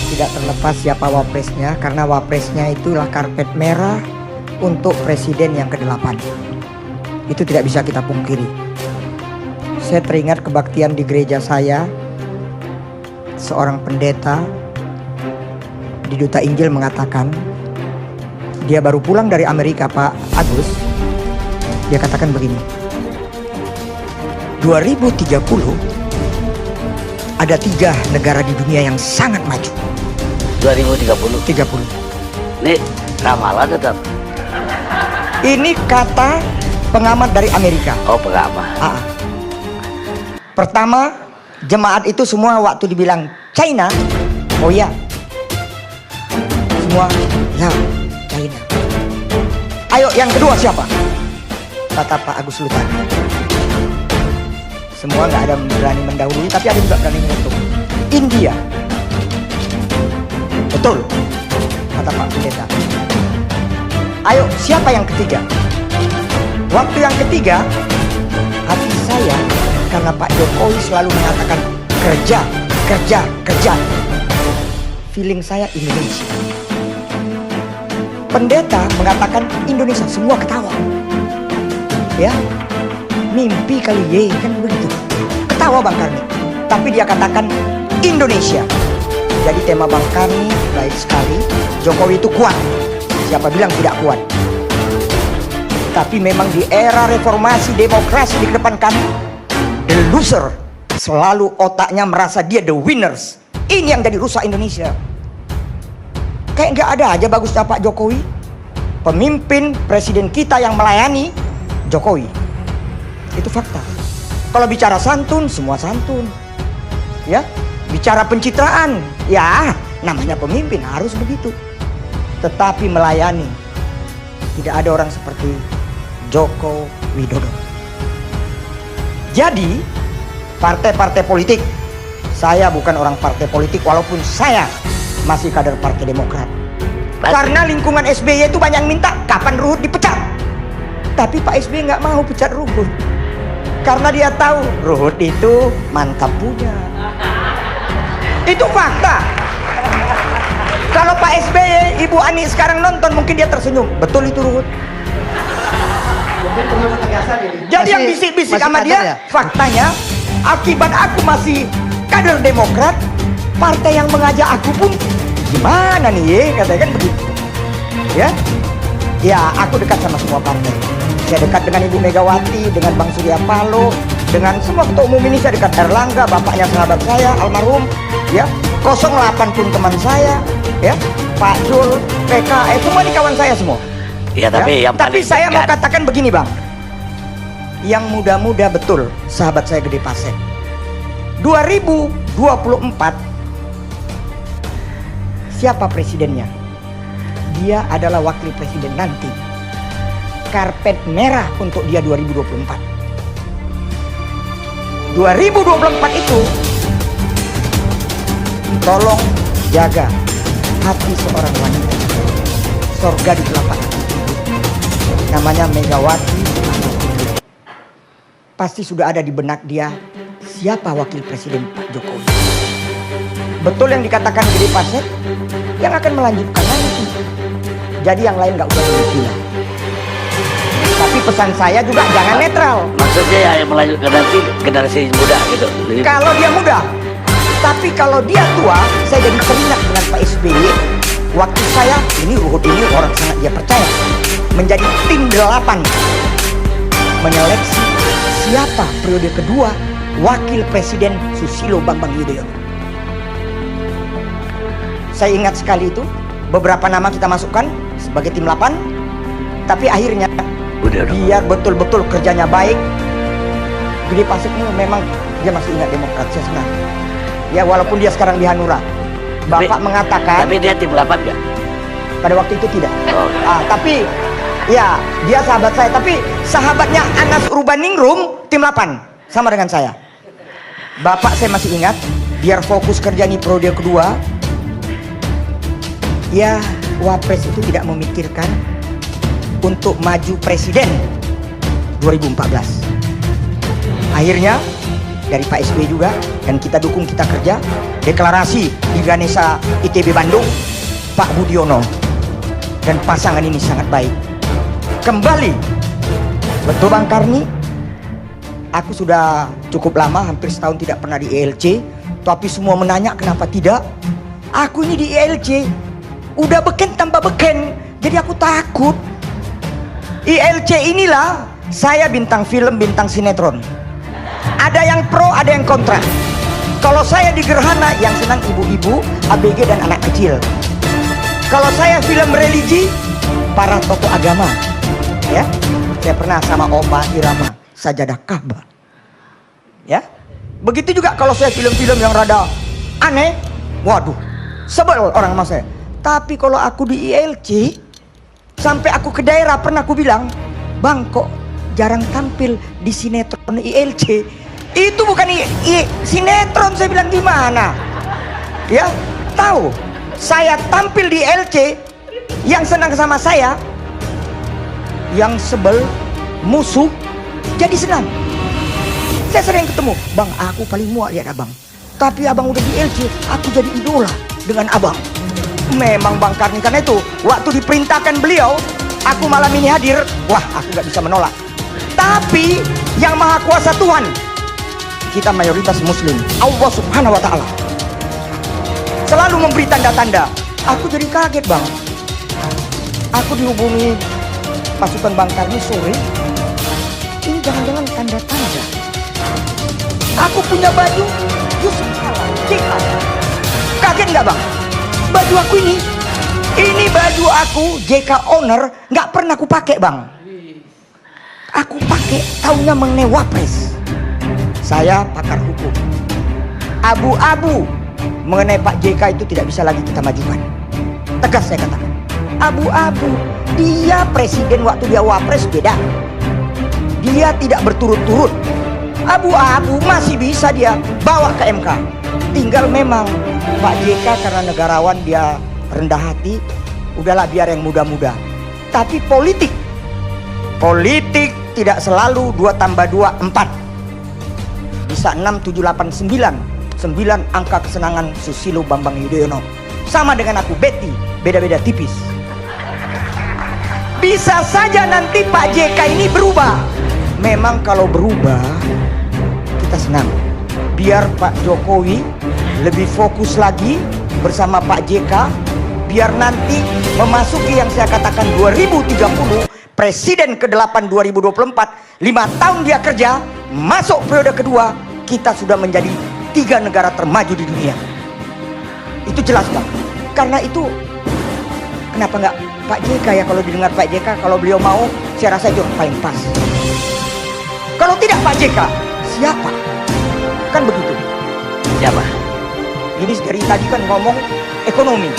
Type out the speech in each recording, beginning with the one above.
Tidak terlepas siapa wapresnya, karena wapresnya itulah karpet merah untuk presiden yang ke-8. Itu tidak bisa kita pungkiri. Saya teringat kebaktian di gereja saya. Seorang pendeta di Duta Injil mengatakan, dia baru pulang dari Amerika, Pak Agus. Dia katakan begini, 2030 ada 3 negara di dunia yang sangat maju. 2030. Ini ramalan tetap. Ini kata pengamat dari Amerika. Oh, pengamat. Pertama, jemaat itu semua waktu dibilang China, oh ya, semua ya China. Ayo yang kedua siapa? Kata Pak Agus Lutani. Semua nggak ada berani mendahului, tapi ada juga berani mengutuk. India. Betul, kata Pak Pendeta. Ayo, siapa yang ketiga? Waktu yang ketiga, hati saya, karena Pak Jokowi selalu mengatakan kerja, kerja, kerja. Feeling saya Indonesia. Pendeta mengatakan Indonesia, semua ketawa. Ya, mimpi kali ye, kan begitu. Ketawa Bang Karni. Tapi dia katakan Indonesia. Jadi tema Bang Karni baik sekali. Jokowi itu kuat. Siapa bilang tidak kuat? Tapi memang di era reformasi demokrasi di depan kami, the loser selalu otaknya merasa dia the winners. Ini yang jadi rusak Indonesia. Kayak nggak ada aja bagusnya Pak Jokowi. Pemimpin presiden kita yang melayani Jokowi. Itu fakta. Kalau bicara santun, semua santun. Ya, bicara pencitraan, ya namanya pemimpin harus begitu. Tetapi melayani, tidak ada orang seperti Joko Widodo. Jadi, partai-partai politik, saya bukan orang partai politik walaupun saya masih kader Partai Demokrat. Karena lingkungan SBY itu banyak yang minta kapan Ruhut dipecat. Tapi Pak SBY nggak mau pecat Ruhut. Karena dia tahu Ruhut itu mantap punya. Itu fakta. Kalau Pak SBY, Ibu Ani sekarang nonton, mungkin dia tersenyum. Betul itu Ruhut. Jadi yang bisik-bisik sama dia, faktanya akibat aku masih kader Demokrat, partai yang mengajak aku pun gimana nih ye, katanya kan begitu. Ya, ya aku dekat sama semua partai. Saya dekat dengan Ibu Megawati, dengan Bang Surya Paloh, dengan semua ketua umum ini saya dekat. Erlangga, bapaknya sahabat saya, almarhum. Ya, 08 pun teman saya. Ya, Pak Jul, PKS, semua ini kawan saya semua. Ya, tapi ya? yang Tapi paling saya mau dekat. katakan begini Bang. Yang muda-muda betul, sahabat saya Gede Pasek. 2024, siapa presidennya? Dia adalah wakil presiden nanti. Karpet merah untuk dia 2024. 2024 itu tolong jaga hati seorang wanita. Sorga di telapak kaki. Namanya Megawati. Pasti sudah ada di benak dia siapa wakil presiden Pak Jokowi. Betul yang dikatakan Gede Pasek, yang akan melanjutkan nanti. Jadi yang lain nggak usah gila. Tapi pesan saya juga jangan netral. Maksudnya ya yang melanjutkan nanti generasi muda gitu. Kalau dia muda, tapi kalau dia tua, saya jadi teringat dengan Pak SBY. Waktu saya, ini Ruhut ini orang sangat dia percaya, menjadi tim 8 menyeleksi siapa periode kedua wakil presiden Susilo Bambang Yudhoyono. Saya ingat sekali itu, beberapa nama kita masukkan sebagai tim 8, tapi akhirnya biar betul-betul kerjanya baik. Gede Pasek ini memang dia masih ingat Demokrat, saya senang. Ya walaupun dia sekarang di Hanura. Bapak mengatakan. Tapi dia tim 8 gak? Pada waktu itu tidak. Oh. Tapi ya dia sahabat saya. Tapi sahabatnya Anas Urbaningrum tim 8 sama dengan saya. Bapak saya masih ingat. Biar fokus kerja nih periode kedua. Ya Wapres itu tidak memikirkan untuk maju presiden 2014. Akhirnya dari Pak SBY juga, dan kita dukung, kita kerja. Deklarasi di Ganesha ITB Bandung, Pak Budiono, dan pasangan ini sangat baik. Kembali, betul Bang Karni, aku sudah cukup lama, hampir setahun tidak pernah di ILC, tapi semua menanya kenapa tidak. Aku ini di ILC udah beken tambah beken, jadi aku takut. ILC inilah saya bintang film, bintang sinetron. Ada yang pro, ada yang kontra. Kalau saya di Gerhana, yang senang ibu-ibu, ABG dan anak kecil. Kalau saya film religi, para tokoh agama. Ya, saya pernah sama Opa Irama, Sajadah Ka'bah. Ya, begitu juga kalau saya film-film yang rada aneh, waduh, sebel orang sama saya. Tapi kalau aku di ILC, sampai aku ke daerah pernah aku bilang, Bang kok jarang tampil di sinetron ILC. Itu bukan sinetron, saya bilang gimana? Ya, tahu. Saya tampil di ILC, yang senang sama saya, yang sebel, musuh, jadi senang. Saya sering ketemu, Bang aku paling muak lihat abang. Tapi abang udah di ILC, aku jadi idola dengan abang. Memang Bang Karni, karena itu waktu diperintahkan beliau, aku malam ini hadir, wah aku gak bisa menolak. Tapi yang maha kuasa Tuhan, kita mayoritas muslim, Allah subhanahu wa ta'ala selalu memberi tanda-tanda. Aku jadi kaget Bang. Aku dihubungi pasukan Bang Karni sore, ini jangan-jangan tanda-tanda. Aku punya baju Yusuf Kala, JK. Kaget gak Bang? Baju aku ini baju aku JK Owner, nggak pernah aku pakai Bang. Aku pakai tahunya mengenai Wapres. Saya pakar hukum. Abu-abu mengenai Pak JK itu tidak bisa lagi kita majukan. Tegas saya katakan. Abu-abu. Dia presiden waktu dia Wapres beda. Dia tidak berturut-turut. Abu-abu masih bisa dia bawa ke MK. Tinggal memang Pak JK karena negarawan, dia rendah hati, udahlah biar yang muda-muda. Tapi politik tidak selalu 2 tambah 2 4. Bisa 6, 7, 8, 9 angka kesenangan Susilo Bambang Yudhoyono. Sama dengan aku Betty, beda-beda tipis. Bisa saja nanti Pak JK ini berubah. Memang kalau berubah kita senang. Biar Pak Jokowi lebih fokus lagi bersama Pak JK, biar nanti memasuki yang saya katakan 2030, Presiden ke-8 2024, 5 tahun dia kerja, masuk periode kedua, kita sudah menjadi 3 negara termaju di dunia. Itu jelas Bang. Karena itu kenapa nggak Pak JK ya? Kalau didengar Pak JK, kalau beliau mau, saya rasa itu paling pas. Kalau tidak Pak JK, siapa? Kan begitu. Siapa? Ini dari tadi kan ngomong ekonomi.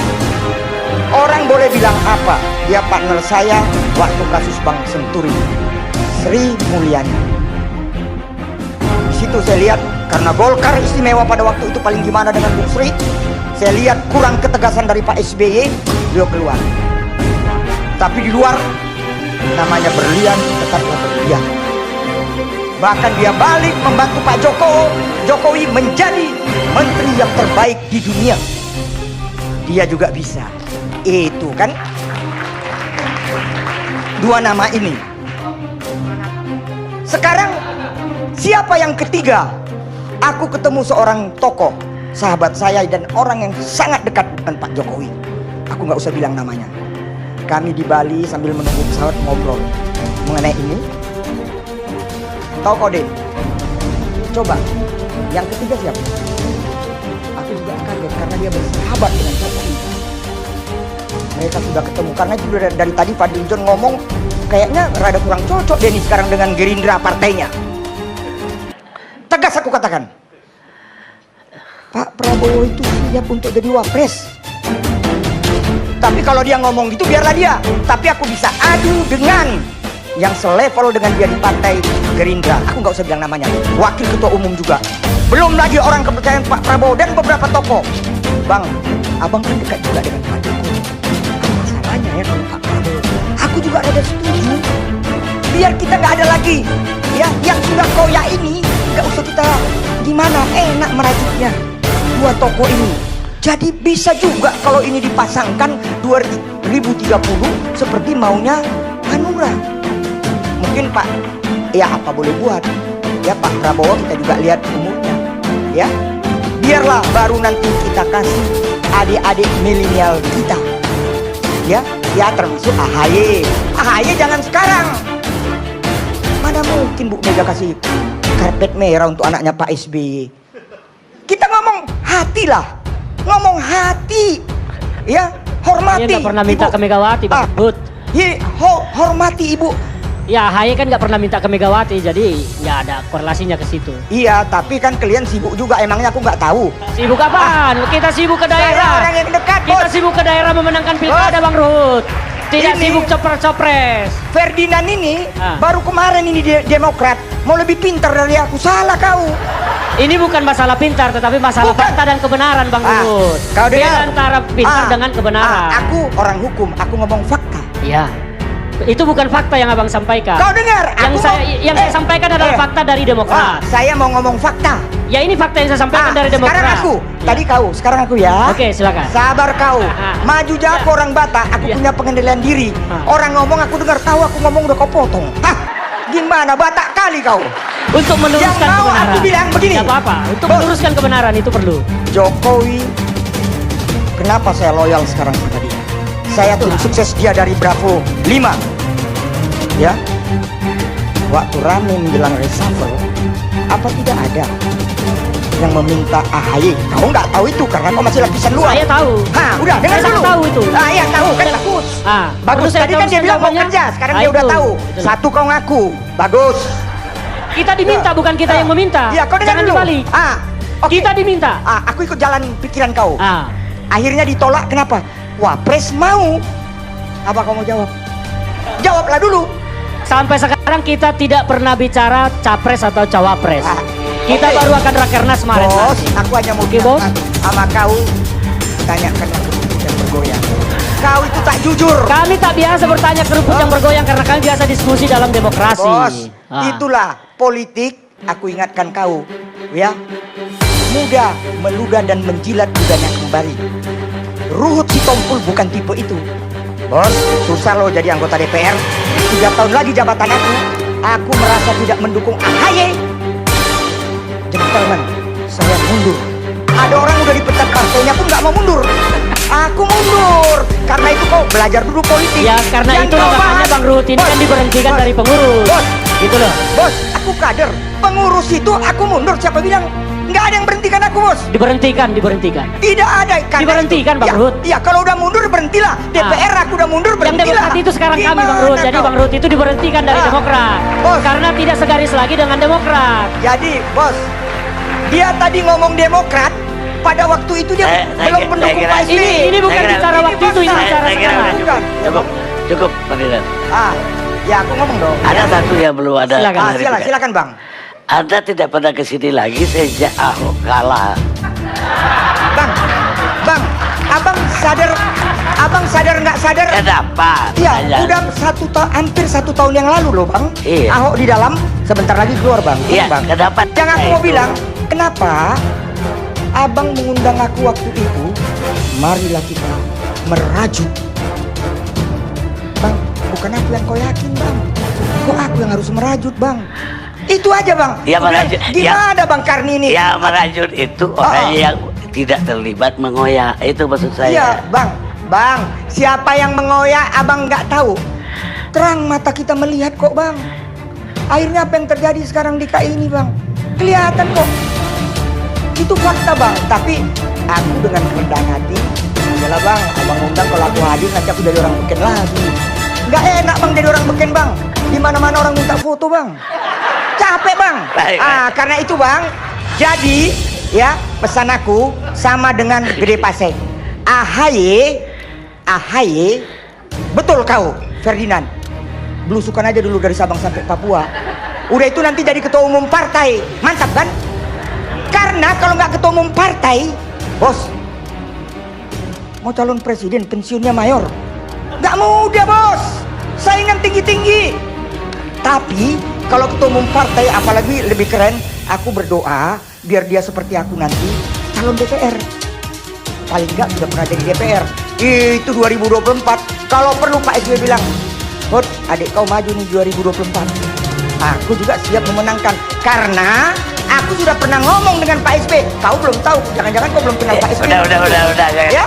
Orang boleh bilang apa, dia partner saya waktu kasus Bank Senturi, Sri Mulyani. Di situ saya lihat, karena Golkar istimewa pada waktu itu paling gimana dengan Bu Sri, saya lihat kurang ketegasan dari Pak SBY, beliau keluar. Tapi di luar, namanya berlian tetaplah berlian. Bahkan dia balik membantu Pak Jokowi menjadi menteri yang terbaik di dunia. Dia juga bisa. Itu kan 2 nama ini. Sekarang siapa yang ketiga? Aku ketemu seorang tokoh, sahabat saya dan orang yang sangat dekat dengan Pak Jokowi. Aku nggak usah bilang namanya. Kami di Bali sambil menunggu pesawat ngobrol mengenai ini. Tahu kode? Coba, yang ketiga siapa? Aku juga kaget karena dia bersahabat dengan Jokowi. Mereka sudah ketemu, karena itu dari tadi Fadil John ngomong kayaknya rada kurang cocok Denny sekarang dengan Gerindra partainya. Tegas aku katakan, Pak Prabowo itu siap untuk jadi wapres. Tapi kalau dia ngomong gitu biarlah dia. Tapi aku bisa adu dengan yang selevel dengan dia di partai Gerindra. Aku nggak usah bilang namanya. Wakil ketua umum juga. Belum lagi orang kepercayaan Pak Prabowo dan beberapa tokoh. Bang, abang kan dekat juga dengan Pak Jokowi. Masalahnya ya kalau Pak Prabowo, aku juga ada setuju. Biar kita nggak ada lagi ya yang sudah koyak ini, nggak usah kita gimana enak meraciknya dua tokoh ini. Jadi bisa juga kalau ini dipasangkan 2030 seperti maunya Hanura. Mungkin Pak, ya apa boleh buat, ya Pak Prabowo kita juga lihat umurnya, ya. Biarlah baru nanti kita kasih adik-adik milenial kita, ya termasuk AHY. AHY jangan sekarang. Mana mungkin Bu Mega kasih karpet merah untuk anaknya Pak SBY. Kita ngomong hati lah, ngomong hati, ya hormati. Dia nggak pernah minta Ibu. ke Megawati, Bang Ruhut. Hormati Ibu. Ya AHY kan nggak pernah minta ke Megawati, jadi nggak ada korelasinya ke situ. Iya, tapi kan kalian sibuk juga. Emangnya aku nggak tahu? Sibuk apaan? Kita sibuk ke Saya daerah. orang yang dekat, Kita Bos. sibuk ke daerah memenangkan pilkada, Bos. Bang Ruhut. Tidak Ini- sibuk copres-copres. Ferdinand ini Ah. baru kemarin ini Demokrat mau lebih pintar dari aku. Salah kau. Ini bukan masalah pintar, tetapi masalah Bukan. fakta dan kebenaran, Bang Ah, Ruhut. kau Beda dengar? antara pintar dengan kebenaran. Aku orang hukum, aku ngomong fakta. Iya. Itu bukan fakta yang Abang sampaikan. Kau dengar? Yang saya sampaikan adalah fakta dari Demokrat. Saya mau ngomong fakta. Ya ini fakta yang saya sampaikan dari Demokrat. Sekarang aku, Ya. tadi kau, sekarang aku ya. Oke, silakan. Sabar kau. Ah, ah. Maju jago Ya. orang Batak, aku Ya. punya pengendalian diri. Ah. Orang ngomong aku dengar, tahu aku ngomong udah kau potong. Hah? Gimana Batak kali kau? Untuk meluruskan Yang mau kebenaran. aku bilang begini. Tidak apa-apa. Untuk Bos. meluruskan kebenaran itu perlu. Jokowi, kenapa saya loyal sekarang sama dia? Saya tim sukses dia dari Bravo 5. Ya, waktu rame menjelang reshuffle, apa tidak ada yang meminta AHY? Kau nggak tahu itu karena kau masih lapisan luar. Saya tahu. Hah, udah dengar Saya dulu. tahu itu. Ah, iya tahu kan bagus. Ah, Bagus. perlu saya Tadi kan tahu dia bilang mau jawabannya? kerja, sekarang Ah, dia udah itu. tahu. Betul. Satu kau ngaku, bagus. Kita diminta, bukan kita yang meminta. Iya, kau dengar Jangan dulu. dibalik. Oke. Kita diminta. Aku ikut jalan pikiran kau. Ah, Akhirnya ditolak, kenapa? Wapres mau. Apa kau mau jawab? Jawablah dulu. sampai sekarang kita tidak pernah bicara capres atau cawapres. Ah, Kita oke. baru akan rakernas Maret Bos, nanti. aku hanya mau Oke, bilang Bos. sama kau, tanyakan aku yang bergoyang. Kau itu tak jujur. Kami tak biasa bertanya kerupuk yang bergoyang karena kami biasa diskusi dalam demokrasi. Bos, Ah. itulah politik. Aku ingatkan kau, ya. Mudah meludah dan menjilat ludahnya kembali. Ruhut Sitompul bukan tipe itu. Bos, susah loh jadi anggota DPR. 3 tahun lagi jabatan aku. Aku merasa tidak mendukung AHY. Gentleman, saya mundur. Ada orang udah dipecat partainya pun nggak mau mundur. Aku mundur. Karena itu kau belajar dulu politik. Ya karena Yang itulah kau makanya bahas- Bang Ruhut ini Bos, kan diberhentikan bos, dari pengurus. Bos, Gitu loh. bos, aku kader. Pengurus itu aku mundur. Siapa bilang? Nggak ada yang berhentikan aku, bos. Diberhentikan. Tidak ada. Karena Diberhentikan, itu- Bang ya, Ruhut. Iya, kalau udah mundur berhentilah. DPR aku udah mundur Yang berhentilah. Demokrat itu sekarang kami Bang Gimana Ruhut. Jadi kau? Bang Ruhut itu diberhentikan dari Ah, Demokrat. bos. Karena tidak segaris lagi dengan Demokrat. Jadi, bos, dia tadi ngomong Demokrat. Pada waktu itu dia belum mendukung Pak SBY. Ini bukan Saya kira- bicara waktu itu, ini fakta. bicara Saya kira sekarang. cukup, cukup, cukup, Ferdinand. Ah, ya aku ngomong dong. Ada satu yang belum ada. Silakan. Silakan Bang. Anda tidak pernah kesini lagi sejak Ahok kalah. Bang, abang sadar nggak sadar? Kenapa? Iya, Tanya. udah hampir 1 tahun yang lalu loh Bang. Iya. Ahok di dalam, sebentar lagi keluar Bang. Iya, Bang. kenapa? Yang aku mau Itu. bilang, kenapa abang mengundang aku waktu itu? Marilah kita merajut. Bang, bukan aku yang kau yakin Bang. Kok aku yang harus merajut Bang? Itu aja Bang. Ya, Aku bilang, merajut. gimana Bang Karni ini? Yang merajut itu orang yang tidak terlibat mengoyak. Itu maksud saya. Iya, Bang, siapa yang mengoyak abang nggak tahu. Terang mata kita melihat kok, Bang. Akhirnya apa yang terjadi sekarang di KI ini, Bang? Kelihatan kok. Itu fakta, Bang. Tapi aku dengan kerendahan hati, yalah Bang, abang undang kalau aku hadir nanti aku jadi orang beken lagi. Nggak enak Bang jadi orang beken, Bang. Di mana-mana orang minta foto, Bang. Capek, Bang. Baik, Karena itu, Bang. Jadi, ya, pesan aku sama dengan Gede Pasek. AHY, betul kau, Ferdinand. Belusukan aja dulu dari Sabang sampai Papua. Udah itu nanti jadi ketua umum partai. Mantap kan? Karena kalau nggak ketua umum partai, bos, mau calon presiden pensiunnya mayor. Nggak mudah, bos. Saingan tinggi-tinggi. Tapi kalau ketua umum partai apalagi lebih keren, aku berdoa biar dia seperti aku nanti calon DPR. Paling enggak sudah pernah jadi DPR. Itu 2024. Kalau perlu Pak SBY bilang, Hot, adik kau maju nih 2024. Aku juga siap memenangkan. Karena aku sudah pernah ngomong dengan Pak SBY. Kau belum tahu, jangan-jangan kau belum kenal Pak SBY. Udah. Ya,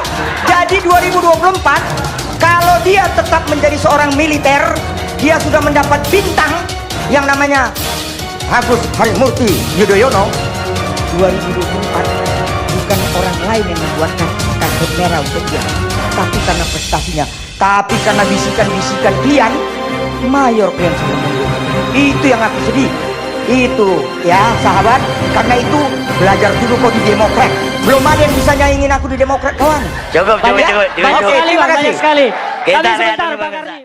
jadi 2024 kalau dia tetap menjadi seorang militer, dia sudah mendapat bintang yang namanya Agus Harimurti Yudhoyono. 2024 bukan orang lain yang membuatkan karpet merah untuk dia, tapi karena prestasinya, tapi karena bisikan-bisikan Pian, Mayor Pian Soeharto. Itu yang aku sedih. Itu ya sahabat, karena itu belajar dulu kau di Demokrat. Belum ada yang bisa nyaingin aku di Demokrat, kawan. Cukup. Banyak sekali, terima Bang, banyak kasih. sekali. Kita Kami lihat sebentar, dulu, Bang Bang. Karni.